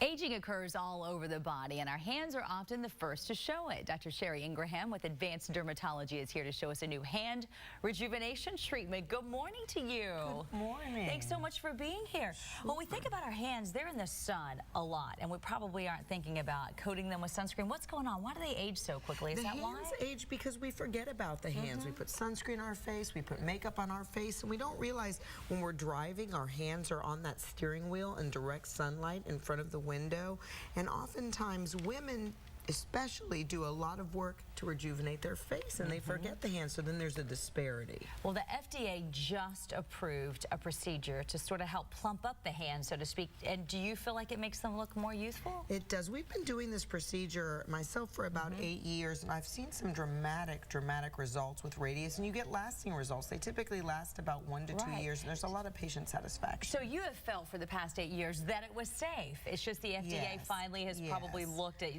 Aging occurs all over the body, and our hands are often the first to show it. Dr. Sherry Ingraham with Advanced Dermatology is here to show us a new hand rejuvenation treatment. Good morning to you. Good morning. Thanks so much for being here. Sure. When we think about our hands, they're in the sun a lot, and we probably aren't thinking about coating them with sunscreen. What's going on? Why do they age so quickly? Is that why? The hands age because we forget about the hands. We put sunscreen on our face, we put makeup on our face, and we don't realize when we're driving, our hands are on that steering wheel in direct sunlight in front of the window. And oftentimes women especially do a lot of work to rejuvenate their face, and they forget the hands, so then there's a disparity. Well, the FDA just approved a procedure to sort of help plump up the hands, so to speak. And do you feel like it makes them look more youthful? It does. We've been doing this procedure myself for about 8 years, and I've seen some dramatic results with Radius, and you get lasting results. They typically last about 1 to 2 years, and there's a lot of patient satisfaction. So you have felt for the past 8 years that it was safe. It's just the FDA finally has probably looked at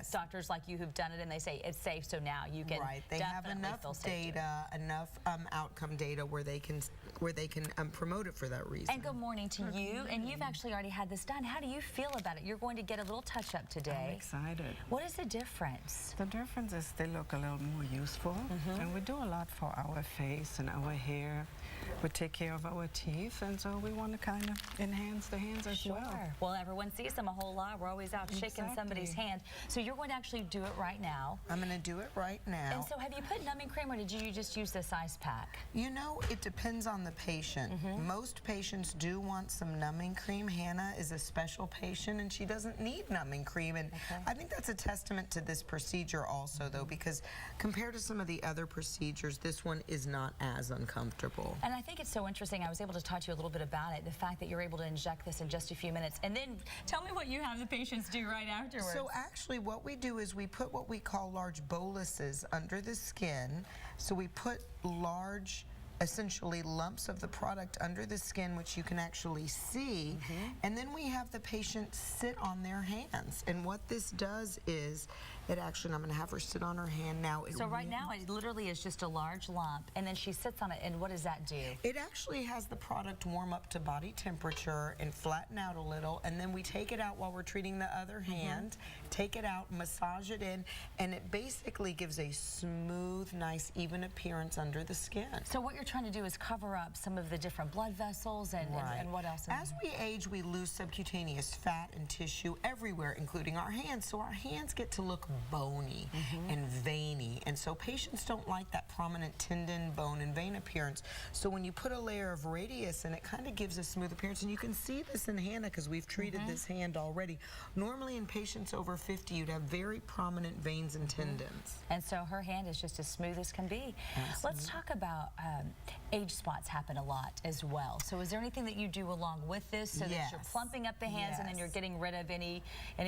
doctors like you who've done it, and they say it's safe, so now you can They have enough data, enough outcome data where they can promote it for that reason. And good morning to you. And you've actually already had this done. How do you feel about it? You're going to get a little touch-up today. I'm excited. What is the difference? The difference is they look a little more youthful, and we do a lot for our face and our hair. We take care of our teeth, and so we want to kind of enhance the hands as well. Well, everyone sees them a whole lot. We're always out shaking somebody's hand. So you're going to actually do it right now. I'm going to do it right now. And so have you put numbing cream, or did you just use this ice pack? You know, it depends on the patient. Most patients do want some numbing cream. Hannah is a special patient, and she doesn't need numbing cream. And I think that's a testament to this procedure also, though, because compared to some of the other procedures, this one is not as uncomfortable. And I think it's so interesting. I was able to talk to you a little bit about it, the fact that you're able to inject this in just a few minutes. And then tell me what you have the patients do right afterwards. So actually what we do is we put what we call large boluses under the skin. So we put large, essentially lumps of the product under the skin, which you can actually see, and then we have the patient sit on their hands. And what this does is, it actually, I'm going to have her sit on her hand now. So right now, it literally is just a large lump, and then she sits on it, and what does that do? It actually has the product warm up to body temperature and flatten out a little, and then we take it out while we're treating the other hand, take it out, massage it in, and it basically gives a smooth, nice, even appearance under the skin. So what you're trying to do is cover up some of the different blood vessels and what else? As we age, we lose subcutaneous fat and tissue everywhere, including our hands. So our hands get to look bony and veiny. And so patients don't like that prominent tendon, bone, and vein appearance. So when you put a layer of Radius in, it kind of gives a smooth appearance. And you can see this in Hannah because we've treated this hand already. Normally in patients over 50, you'd have very prominent veins and tendons. And so her hand is just as smooth as can be. Let's talk about age spots happen a lot as well. So is there anything that you do along with this so that you're plumping up the hands and then you're getting rid of any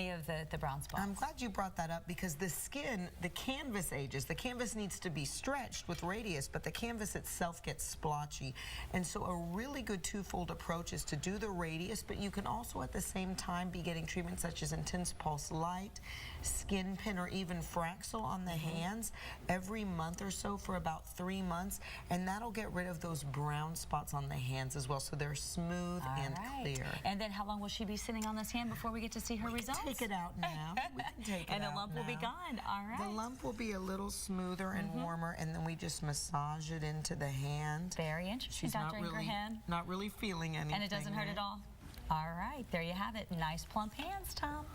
of the brown spots? I'm glad you brought that up because the skin, the canvas ages. The canvas needs to be stretched with Radius, but the canvas itself gets splotchy. And so a really good twofold approach is to do the Radius, but you can also at the same time be getting treatments such as Intense Pulse Light, Skin Pin, or even Fraxel on the hands every month or so for about 3 months, and that'll get rid of those brown spots on the hands as well, so they're smooth and clear. And then how long will she be sitting on this hand before we get to see her results? Take it out now. We can take it out. And the lump will be gone. All right. The lump will be a little smoother and warmer, and then we just massage it into the hand. Very interesting, Dr. Ingraham. Not really feeling anything. And it doesn't hurt at all? All right, there you have it. Nice plump hands, Tom.